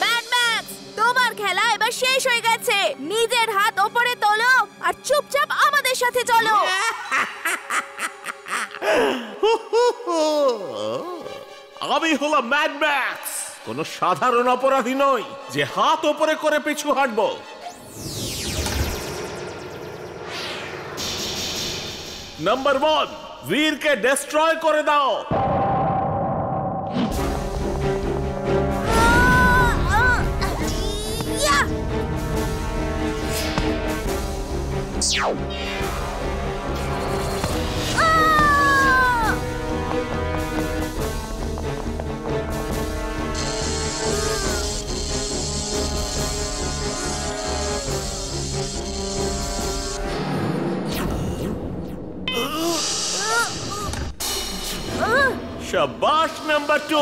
Mad max, তোমার খেলা এবার শেষ হয়ে গেছে। নিজের হাত ওপরে তোলো আর চুপচাপ আমাদের সাথে চলো। আমি হলাম ম্যাড ম্যাক্স, কোনো সাধারণ অপরাধী নই যে হাত ওপরে করে পিছু হাঁটবো। নাম্বার 1, বীরকে ডিস্ট্রয় করে দাও। शाबाश नंबर 2।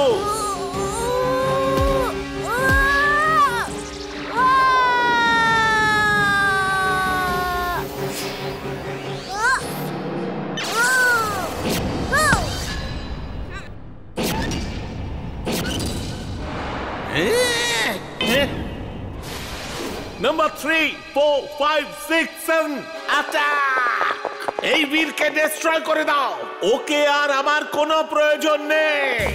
Number 3, 4, 5, 6, 7 attack. এই বীরকে ডিস্ট্রয় করে দাও। ওকে আর আমার কোনো প্রয়োজন নেই।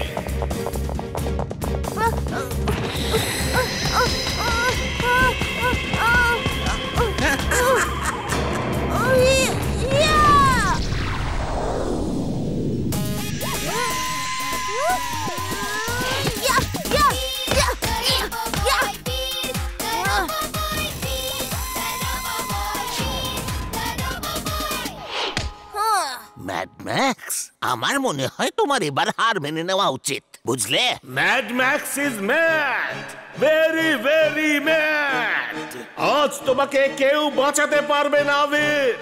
ম্যাড ম্যাক্স, আমার মনে হয় তোমার এবার হার মেনে নেওয়া উচিত, বুঝলে? Mad max is mad, very very mad. আজ তোমাকে কেউ বাঁচাতে পারবে না বীর।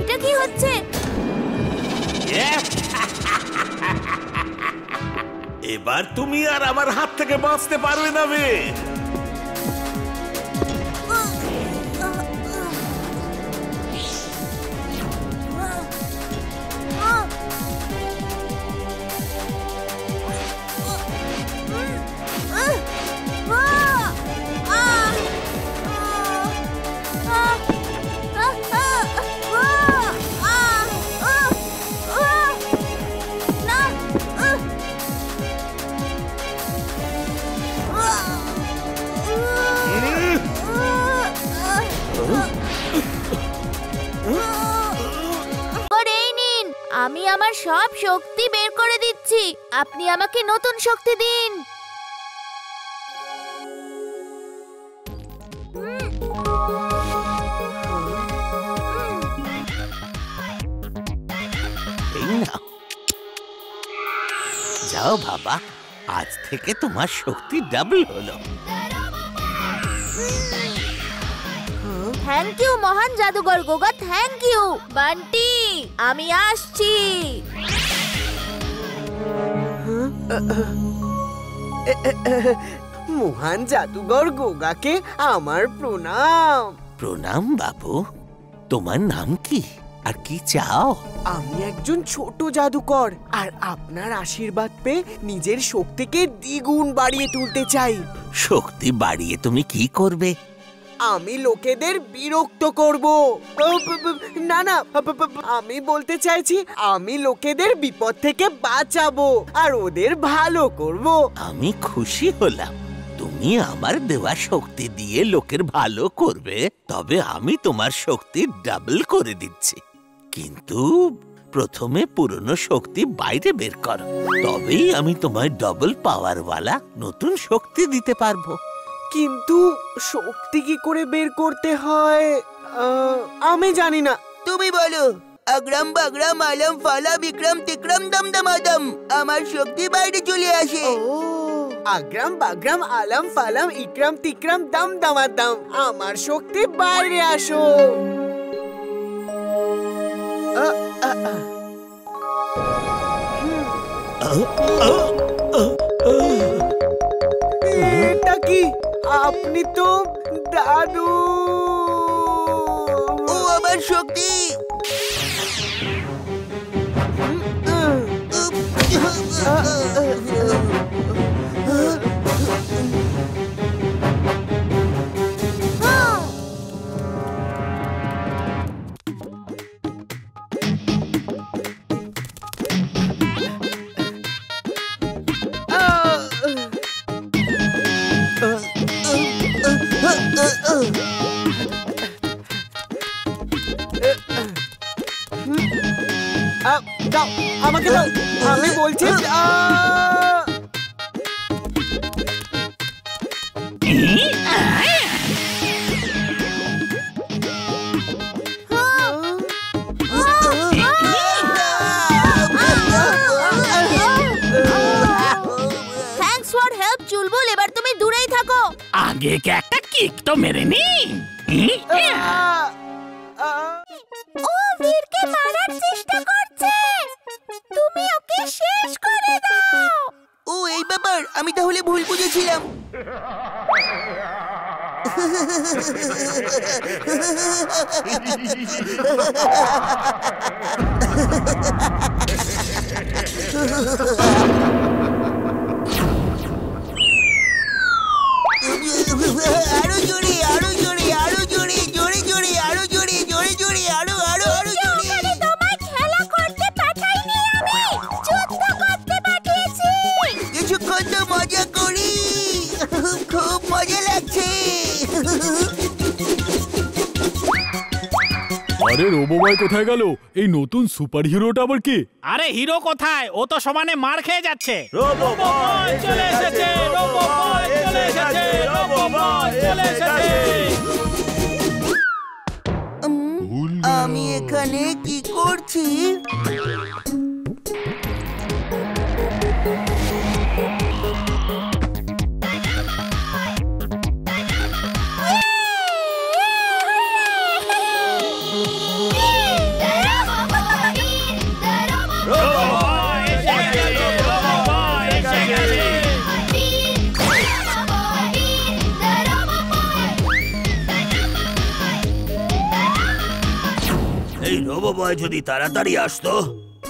এটা কি হচ্ছে? এবার তুমি আর আমার হাত থেকে বাঁচতে পারবে না বীর। আমি আমার সব শক্তি বের করে দিচ্ছি, আপনি আমাকে নতুন শক্তি দিন। যাও বাবা, আজ থেকে তোমার শক্তি ডাবল হলো। থ্যাংক ইউ মহান জাদুকর গোগা, থ্যাংক ইউ। বান্টি, আমি আসছি। মহান জাদুকর গোগাকে আমার প্রণাম। প্রণাম বাবু, তোমার নাম কি আর কি চাও? আমি একজন ছোট জাদুকর আর আপনার আশীর্বাদ পেয়ে নিজের শক্তিকে দ্বিগুণ বাড়িয়ে তুলতে চাই। শক্তি বাড়িয়ে তুমি কি করবে? আমি লোকেদের বিরক্ত করব। না না, আমি বলতে চাইছি আমি লোকেদের বিপদ থেকে বাঁচাবো আর ওদের ভালো করব। আমি খুশি হলাম তুমি আমার দেওয়া শক্তি দিয়ে লোকের ভালো করবে, তবে আমি তোমার শক্তি ডাবল করে দিচ্ছি। কিন্তু প্রথমে পুরনো শক্তি বাইরে বের করো, তবেই আমি তোমায় ডবল পাওয়ারওয়ালা নতুন শক্তি দিতে পারবো। কিন্তু শক্তি কি করে বের করতে হয় আমি জানি না। তুমি বলো। अग्रम बग्रम आलम फाला विक्रम तिक्रम दम दमादम আমার শক্তি বাইরে চলে আসে। আগ্রাম বাগ্রাম আলম ফালাম ইকরাম তিকরাম দম দমাদম আমার শক্তি বাইরে আসো। এটা কি? আপনি তো দাদু। ও আমার শক্তি। দাও, আমাকে দাও, আমি বলছি থ্যাঙ্কস ফর হেল্প চুলবুল, এবার তুমি দূরেই থাকো। আগে কে একটা কিক তো মেরে নি। ও বীরকে মারার চেষ্টা করছে, তুমি ওকে শেষ করে দাও। ও এই ব্যাপার, আমি তাহলে ভুল বুঝেছিলাম। আরো জোরে, আরো জোরে, আরো জোরে, জোরে জোরে, আরো জোরে, জোরে জোরে, আরো আরো আরো জোরে। তোমায় খেলা করতে পাঠাইনি, আমি যুদ্ধ করতে পাঠিয়েছি। কিছুক্ষণ তো মজা করি, খুব মজা লাগছে। আরে রোবোবয় কোথায় গেল? এই নতুন সুপার হিরোটা আবার কি? আরে হিরো কোথায়? ও তো সমানে মার খেয়ে যাচ্ছে। রোবোবয় চলে এসেছে, রোবোবয় চলে এসেছে, রোবোবয় চলে এসেছে। আমি এখানে কি করছি? এই রোবোবয় যদি তাড়াতাড়ি আসতো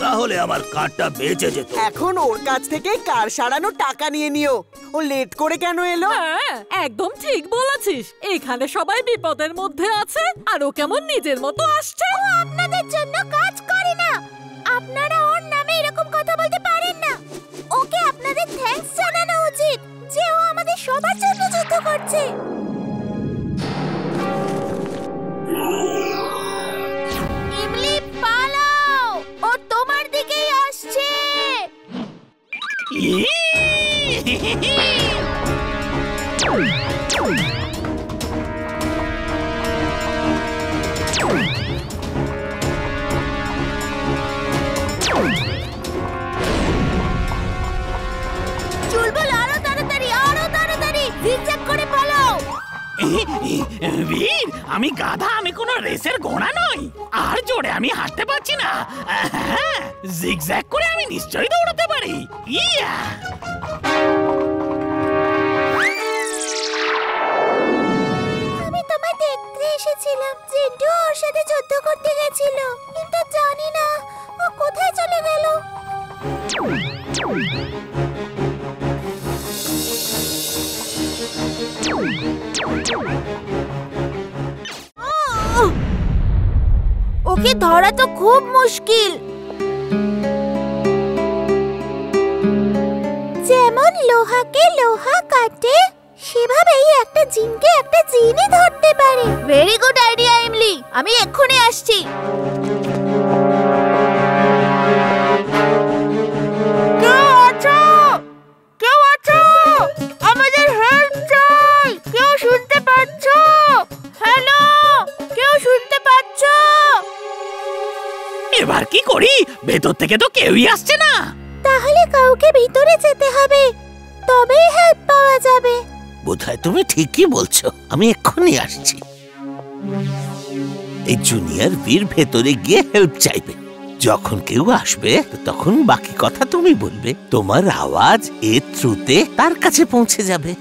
তাহলে আমার কারটা বেঁচে যেত। এখন ওর কাছ থেকে কার সারানো টাকা নিয়ে নিও। ও লেট করে কেন এলো? হ্যাঁ, একদম ঠিক বলেছিস। এখানে সবাই বিপদের মধ্যে আছে আর ও কেমন নিজের মতো আসছে। ও আপনাদের জন্য কাজ করে না, আপনারা ওর নামে এরকম কথা বলতে পারেন না। ওকে আপনাদের থ্যাঙ্কস জানানো উচিত যে ও আমাদের সবার জন্য যুদ্ধ করছে। ইমলি পালাও, ও তোমার দিকেই আসছে। চুলবুল আরো তাড়াতাড়ি, আরো তাড়াতাড়ি জিগজ্যাগ করে পালাও। বীর, আমি গাধা, আমি কোনো রেসের ঘোড়া নই। আর জোরে আমি হাঁটতে পারছি না। জিগজ্যাগ করে আমি নিশ্চয়ই দৌড়াতে পারি। ইয়া! আমি তোমায় দেখতে এসেছিলাম। জিন্টু ওর সাথে যুদ্ধ করতে গেছিল, কিন্তু জানি না ও কোথায় চলে গেল। ওকে ধরা তো খুব মুশকিল। যেমন লোহাকে লোহা কাটে, সেভাবেই একটা জিনকে একটা জিনই ধরতে পারে। ভেরি গুড আইডিয়া ইমলি, আমি এক্ষুনি আসছি। কেউ আছো? কেউ আছো? আমাদের হেল্প চাই। কেউ শুনতে পাচ্ছো? হ্যালো, কেউ শুনতে পাচ্ছো? এবার কি করি? ভেতর থেকে তো কেউই আসছে না। তাহলে কাউকে ভিতরে যেতে হবে, তবেই হেল্প পাওয়া যাবে। বোধহয় তুমি ঠিকই বলছো, আমি এক্ষুনি আসছি। এই জুনিয়র বীর ভেতরে গিয়ে হেল্প চাইবে। যখন কেউ আসবে তখন বাকি কথা তুমি বলবে। তোমার আওয়াজ এর থ্রুতে তার কাছে পৌঁছে যাবে।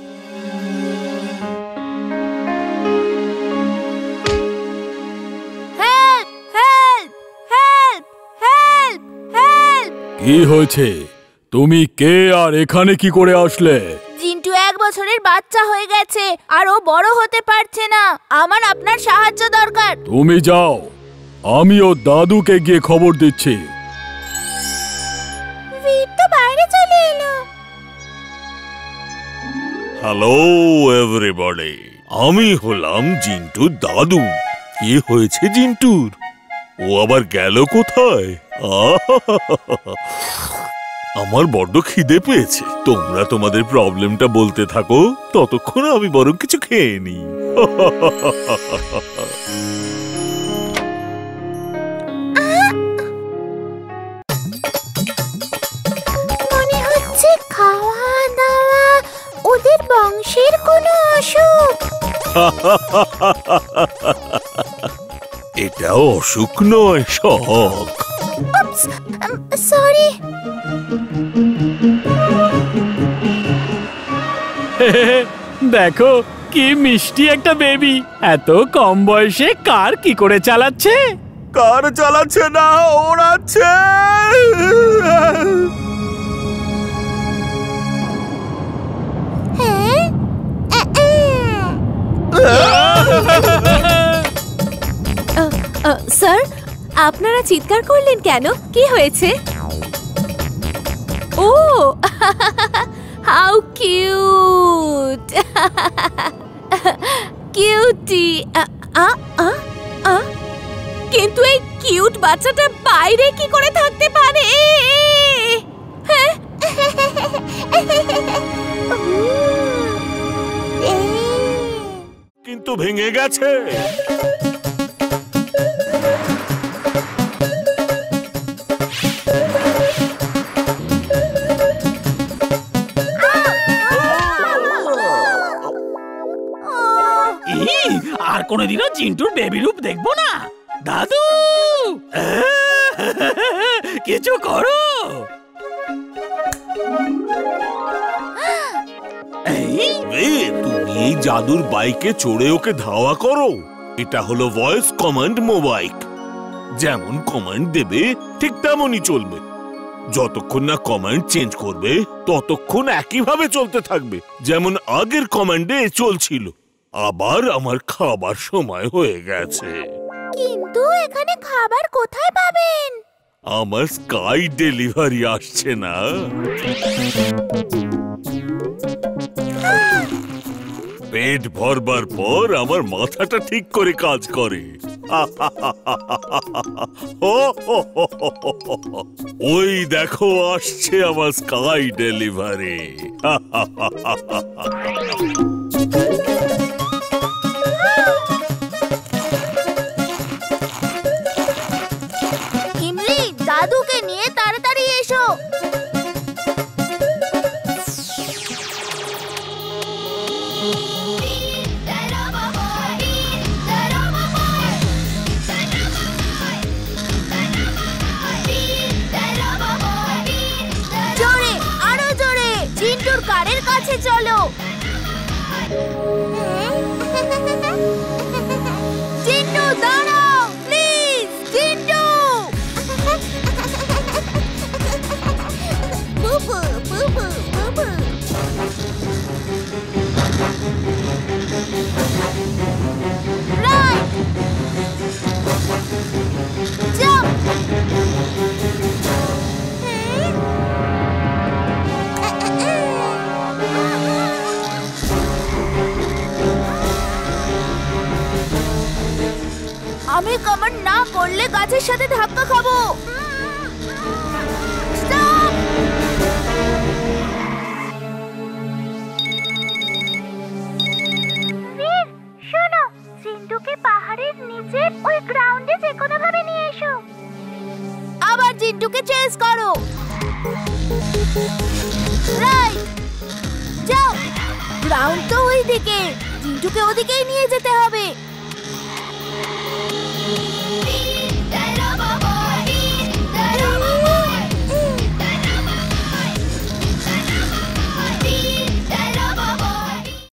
Help, help, help, help, help. কি হয়েছে? তুমি কে আর এখানে কি করে আসলে? জিন্টু 1 বছরের বাচ্চা হয়ে গেছে আর ও বড় হতে পারছে না। আমার আপনার সাহায্য দরকার। তুমি যাও, আমি ওর দাদুকে গিয়ে খবর দিচ্ছি। বীর তো বাইরে চলে এলো। হ্যালো এভরিবডি, আমি হলাম জিন্টুর দাদু। কি হয়েছে জিন্টুর? ও আবার গেল কোথায়? আমার বড্ড খিদে পেয়েছে। তোমরা তোমাদের প্রবলেমটা বলতে থাকো, ততক্ষণ আমি বরং কিছু খেয়ে নিই। মনে হচ্ছে খাওয়া দাওয়া ওদের বংশের কোনো অসুখ। এটাও অসুখ নয়, শখ। সরি। দেখো কি মিষ্টি একটা বেবি, এত কম বয়সে কার কি করে চালাচ্ছে। কার চালাচ্ছে না, ওড়াচ্ছে। স্যার, আপনারা চিৎকার করলেন কেন? কি হয়েছে? ও, হাউ কিউট, কিউটি। কিন্তু এই কিউট বাচ্চাটা বাইরে কি করে থাকতে পারে? কিন্তু ভেঙে গেছে। আর কোনোদিনও চিন্টুর বেবি রূপ দেখবো না। দাদু, কিছু করো। তুমি এই জাদুর বাইকে চড়ে ওকে ধাওয়া করো। এটা হলো ভয়েস কমান্ড মোবাইল। যেমন কমান্ড দেবে ঠিক তেমনই চলবে। যতক্ষণ না কমান্ড চেঞ্জ করবে ততক্ষণ একইভাবে চলতে থাকবে, যেমন আগের কমান্ডে চলছিল। আবার আমার খাবার সময় হয়ে গেছে। কিন্তু এখানে খাবার কোথায় পাবেন? আমার স্কাই ডেলিভারি আসছে না। পেট ভরবার পর আমার মাথাটা ঠিক করে কাজ করে। ওই দেখো আসছে আমার স্কাই ডেলিভারি। ইমলি, দাদুকে নিয়ে তাড়াতাড়ি এসো। জোরে, আরো জোরে। চিন্টুর কারের কাছে চলো। চিন্টু দাঁড়াও প্লিজ। চিন্টু, বুবু বুবু বুবু। Right, jump. আমি কমান্ড না করলে গাছের সাথে ধাক্কা খাবো। স্টপ। বীর, শোনো, চিন্টুকে পাহাড়ের নিচে ওই গ্রাউন্ডে যে কোনো ভাবে নিয়ে এসো। আবার চিন্টুকে চেস করো। রাইট, যাও। গ্রাউন্ড তো ওইদিকে, চিন্টুকে ওদিকেই নিয়ে যেতে হবে।